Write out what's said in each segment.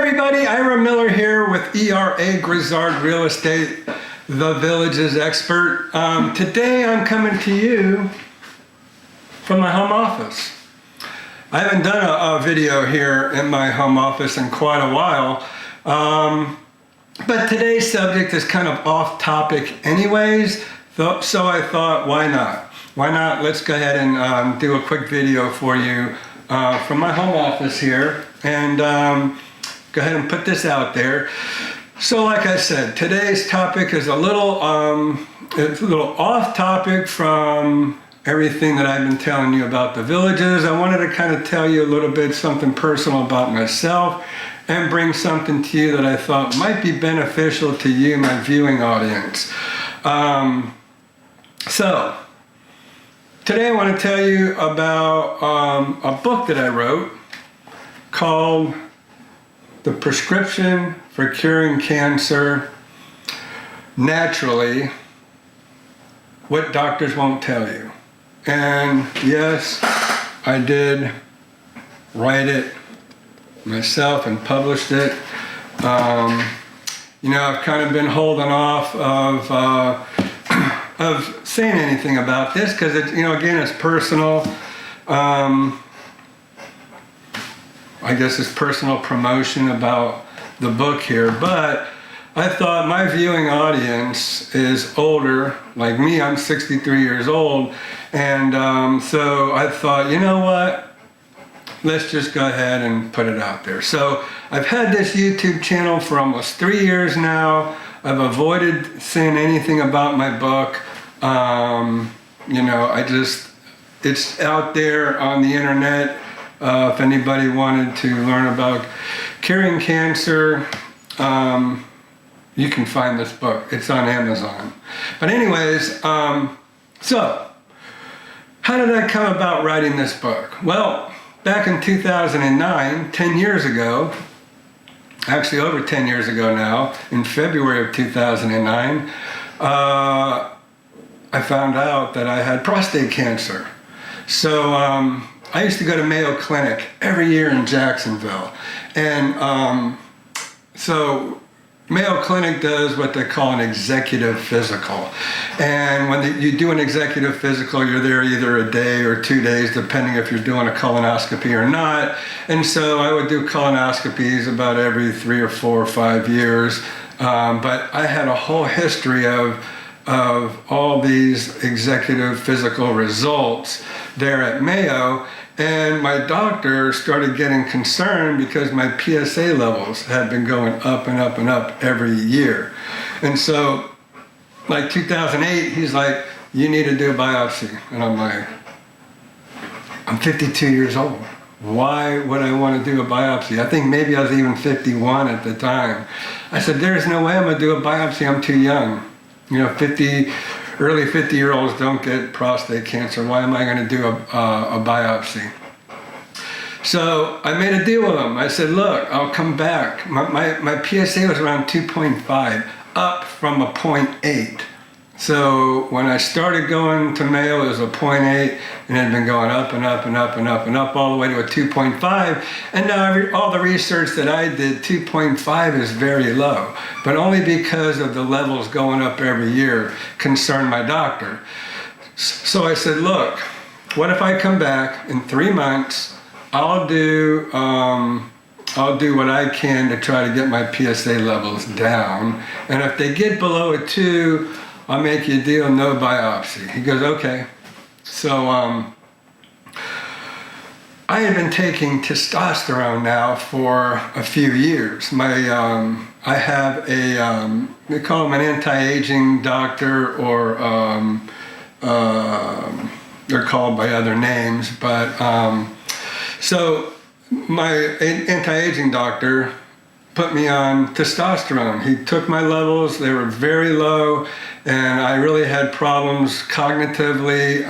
everybody, Ira Miller here with ERA Grizzard Real Estate, the Village's expert. Today I'm coming to you from my home office. I haven't done a video here in my home office in quite a while, but today's subject is kind of off topic anyways, so I thought, why not? Why not? Let's go ahead and do a quick video for you from my home office here, and go ahead and put this out there. So like I said, today's topic is it's a little off topic from everything that I've been telling you about the villages. I wanted to kind of tell you a little bit something personal about myself and bring something to you that I thought might be beneficial to you, my viewing audience. So today I want to tell you about a book that I wrote called The Prescription for Curing Cancer Naturally, What Doctors Won't Tell You. And yes, I did write it myself and published it. I've kind of been holding off of saying anything about this because again, it's personal. I guess it's personal promotion about the book here, but I thought my viewing audience is older, like me. I'm 63 years old, and so I thought, you know what? Let's just go ahead and put it out there. So I've had this YouTube channel for almost 3 years now. I've avoided saying anything about my book. It's out there on the internet. If anybody wanted to learn about curing cancer, you can find this book. It's on Amazon. But anyways, so how did I come about writing this book? Well, back in 2009, 10 years ago, actually over 10 years ago now, in February of 2009, I found out that I had prostate cancer. So I used to go to Mayo Clinic every year in Jacksonville. And so Mayo Clinic does what they call an executive physical. And when you do an executive physical, you're there either a day or 2 days, depending if you're doing a colonoscopy or not. And so I would do colonoscopies about every 3 or 4 or 5 years. But I had a whole history of all these executive physical results there at Mayo. And my doctor started getting concerned because my PSA levels had been going up and up and up every year. And so, like 2008, he's like, you need to do a biopsy. And I'm like, I'm 52 years old. Why would I want to do a biopsy? I think maybe I was even 51 at the time. I said, there's no way I'm going to do a biopsy. I'm too young. Early 50-year-olds don't get prostate cancer. Why am I going to do a biopsy? So I made a deal with him. I said, look, I'll come back. My PSA was around 2.5, up from a 0.8. So when I started going to Mayo, it was a 0.8, and it had been going up and up and up and up and up all the way to a 2.5. And now all the research that I did, 2.5 is very low, but only because of the levels going up every year concerned my doctor. So I said, look, what if I come back in 3 months? I'll do what I can to try to get my PSA levels down, and if they get below a 2, I'll make you a deal, no biopsy. He goes, okay. So I had been taking testosterone now for a few years. I have they call him an anti-aging doctor, or they're called by other names, but so my anti-aging doctor put me on testosterone. He took my levels, they were very low, and I really had problems cognitively,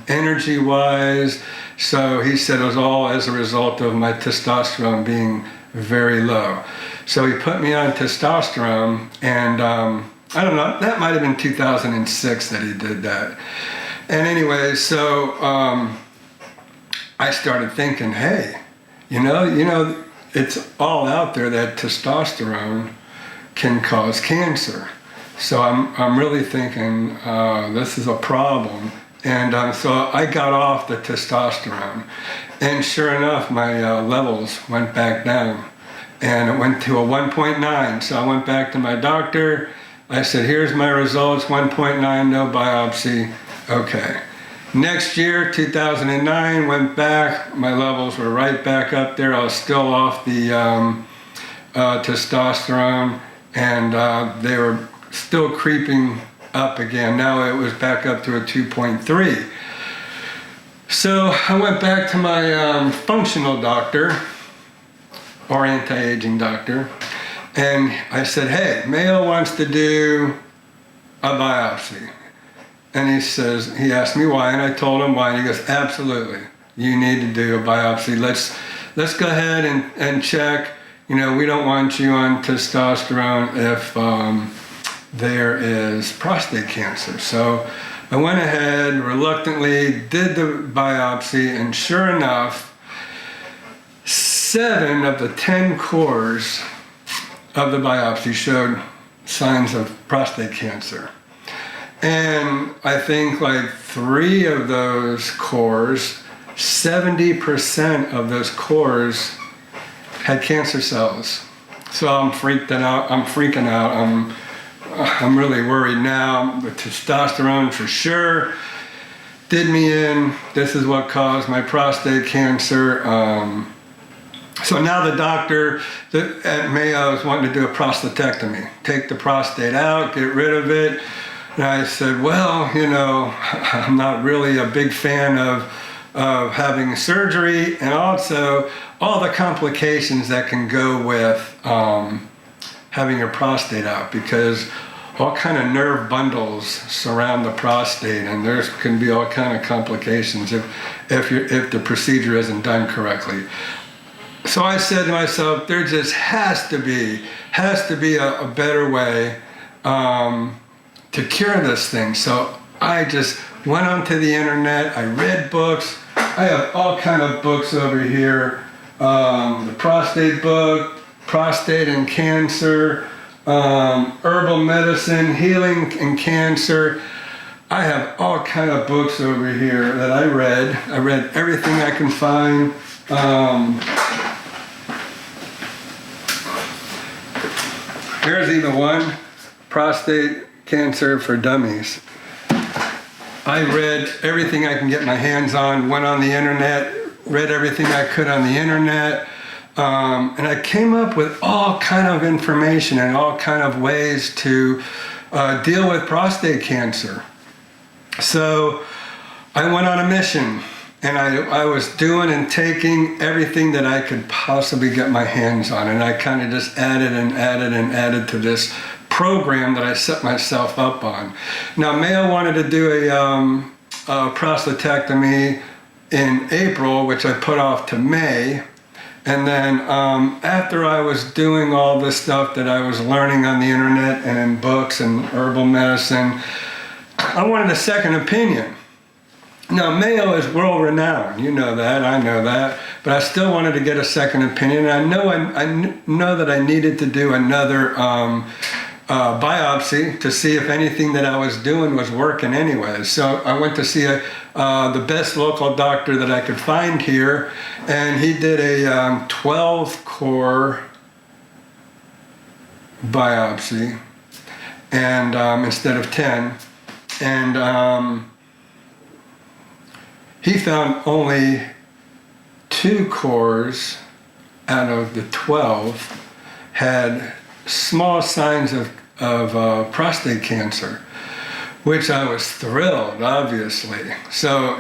energy-wise. So he said it was all as a result of my testosterone being very low. So he put me on testosterone, and I don't know, that might have been 2006 that he did that. And anyway, so I started thinking, hey, it's all out there that testosterone can cause cancer. So I'm really thinking this is a problem. And so I got off the testosterone. And sure enough, my levels went back down. And it went to a 1.9. So I went back to my doctor. I said, here's my results, 1.9, no biopsy. Okay. Next year, 2009, went back. My levels were right back up there. I was still off the testosterone, and they were still creeping up again. Now it was back up to a 2.3. So I went back to my functional doctor, or anti-aging doctor, and I said, hey, Mayo wants to do a biopsy. And he asked me why, and I told him why, and he goes, absolutely, you need to do a biopsy. Let's go ahead and check. You know, we don't want you on testosterone if there is prostate cancer. So I went ahead, reluctantly did the biopsy, and sure enough, 7 of the 10 cores of the biopsy showed signs of prostate cancer. And I think like 3 of those cores, 70% of those cores had cancer cells. So I'm freaking out. I'm really worried now. The testosterone for sure did me in. This is what caused my prostate cancer. So now the doctor at Mayo is wanting to do a prostatectomy. Take the prostate out, get rid of it. And I said, well, you know, I'm not really a big fan of having surgery, and also all the complications that can go with having your prostate out, because all kind of nerve bundles surround the prostate, and there can be all kind of complications if the procedure isn't done correctly. So I said to myself, there just has to be a better way to cure this thing. So I just went onto the internet, I read books. I have all kind of books over here. The prostate book, Prostate and Cancer, Herbal Medicine, Healing and Cancer. I have all kind of books over here that I read. I read everything I can find. Here's even one, Prostate Cancer for Dummies. I read everything I can get my hands on, went on the internet, read everything I could on the internet, and I came up with all kind of information and all kind of ways to deal with prostate cancer. So I went on a mission, and I was doing and taking everything that I could possibly get my hands on, and I kind of just added to this program that I set myself up on. Now, Mayo wanted to do a prostatectomy in April, which I put off to May. And then after I was doing all this stuff that I was learning on the internet and in books and herbal medicine, I wanted a second opinion. Now, Mayo is world renowned, you know that, I know that, but I still wanted to get a second opinion. And I know that I needed to do another biopsy to see if anything that I was doing was working anyway. So I went to see the best local doctor that I could find here, and he did a 12-core biopsy, and instead of 10, and he found only 2 cores out of the 12 had small signs of prostate cancer, which I was thrilled, obviously. So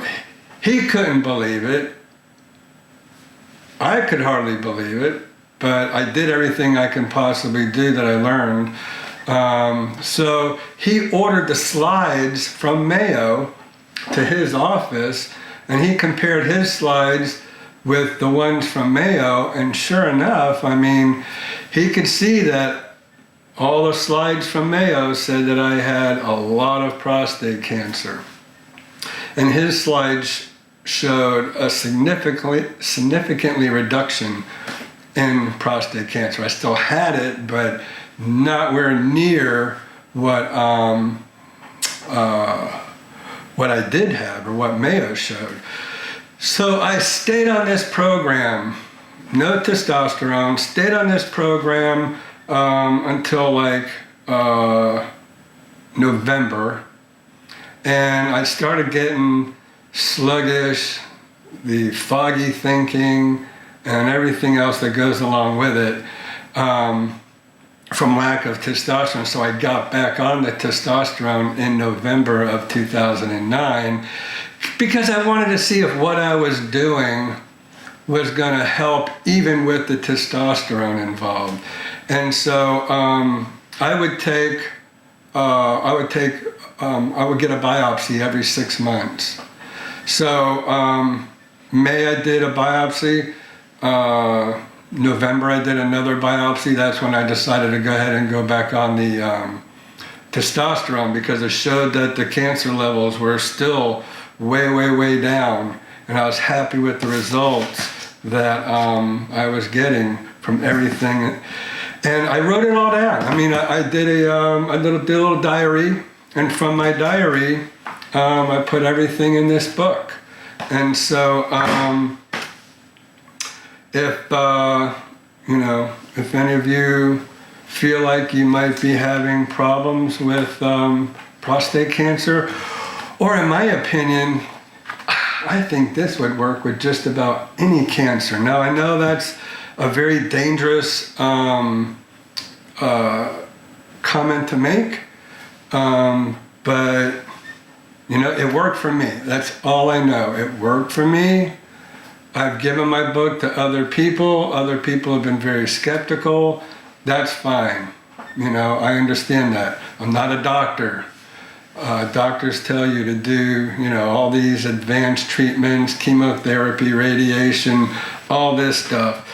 he couldn't believe it. I could hardly believe it, but I did everything I can possibly do that I learned. So he ordered the slides from Mayo to his office, and he compared his slides with the ones from Mayo, and sure enough, I mean, he could see that all the slides from Mayo said that I had a lot of prostate cancer. And his slides showed a significantly reduction in prostate cancer. I still had it, but not where near what I did have or what Mayo showed. So I stayed on this program, no testosterone, stayed on this program until like November, and I started getting sluggish, the foggy thinking, and everything else that goes along with it from lack of testosterone. So I got back on the testosterone in November of 2009 because I wanted to see if what I was doing was going to help even with the testosterone involved. And so I would get a biopsy every 6 months. So May I did a biopsy. November I did another biopsy. That's when I decided to go ahead and go back on the testosterone because it showed that the cancer levels were still way down, and I was happy with the results that I was getting from everything. And I wrote it all down. I mean, I did a little diary, and from my diary, I put everything in this book. And so, if any of you feel like you might be having problems with prostate cancer, or in my opinion, I think this would work with just about any cancer. Now, I know that's a very dangerous comment to make, but it worked for me. That's all I know. It worked for me. I've given my book to other people. Other people have been very skeptical. That's fine. I understand that. I'm not a doctor. Doctors tell you to do, all these advanced treatments, chemotherapy, radiation, all this stuff.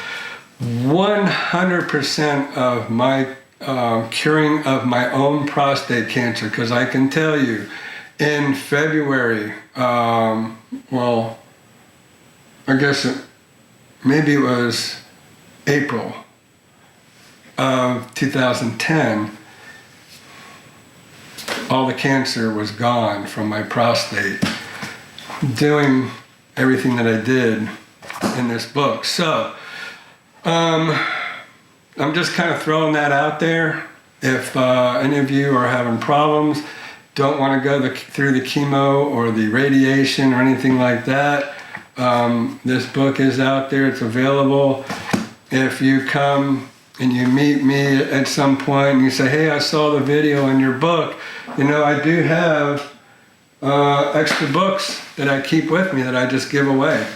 100% of my curing of my own prostate cancer, because I can tell you, in February, I guess maybe it was April of 2010, all the cancer was gone from my prostate, doing everything that I did in this book. So, I'm just kind of throwing that out there. If any of you are having problems, don't want to go through the chemo or the radiation or anything like that, this book is out there, it's available. If you come and you meet me at some point and you say, hey, I saw the video in your book, I do have extra books that I keep with me that I just give away,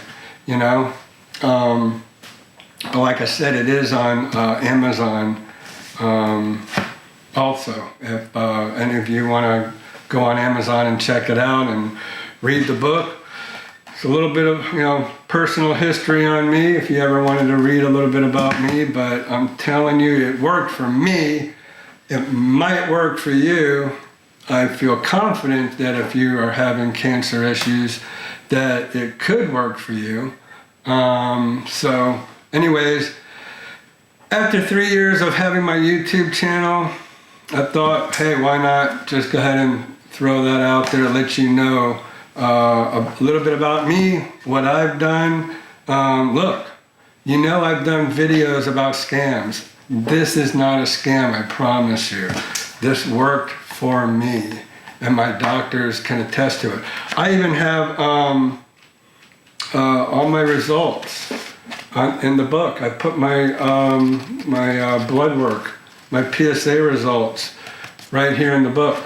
But like I said, it is on Amazon also. If any of you want to go on Amazon and check it out and read the book. It's a little bit of, personal history on me if you ever wanted to read a little bit about me, but I'm telling you, it worked for me. It might work for you. I feel confident that if you are having cancer issues, that it could work for you. So anyways, after 3 years of having my YouTube channel, I thought, hey, why not just go ahead and throw that out there, let you know a little bit about me, what I've done. Look, I've done videos about scams. This is not a scam, I promise you. This worked for me, and my doctors can attest to it. I even have all my results in the book. I put my blood work, my PSA results right here in the book.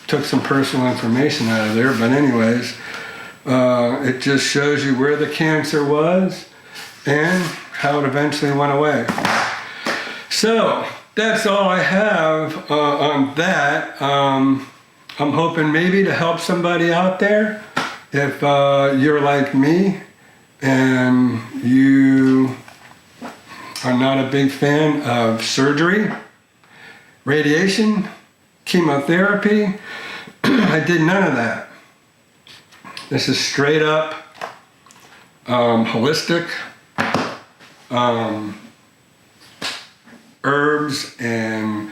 Took some personal information out of there, but anyways, it just shows you where the cancer was and how it eventually went away. So that's all I have on that. I'm hoping maybe to help somebody out there. If you're like me and you are not a big fan of surgery, radiation, chemotherapy, I did none of that. This is straight up holistic, herbs and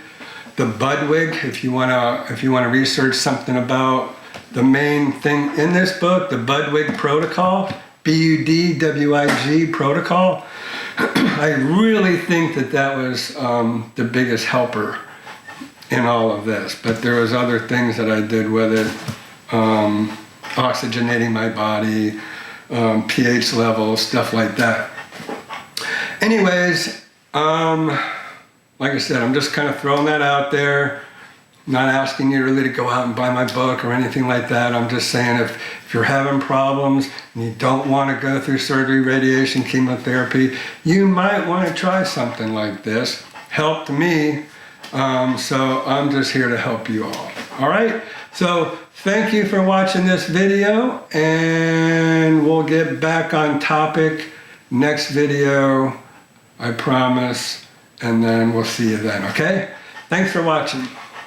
the Budwig. If you wanna research something about the main thing in this book, the Budwig protocol, BUDWIG protocol. I really think that was the biggest helper in all of this. But there was other things that I did with it, oxygenating my body, pH levels, stuff like that. Anyways, like I said, I'm just kind of throwing that out there. Not asking you really to go out and buy my book or anything like that. I'm just saying if you're having problems and you don't want to go through surgery, radiation, chemotherapy, you might want to try something like this. Helped me, so I'm just here to help you all. All right, so thank you for watching this video, and we'll get back on topic next video, I promise, and then we'll see you then, okay? Thanks for watching.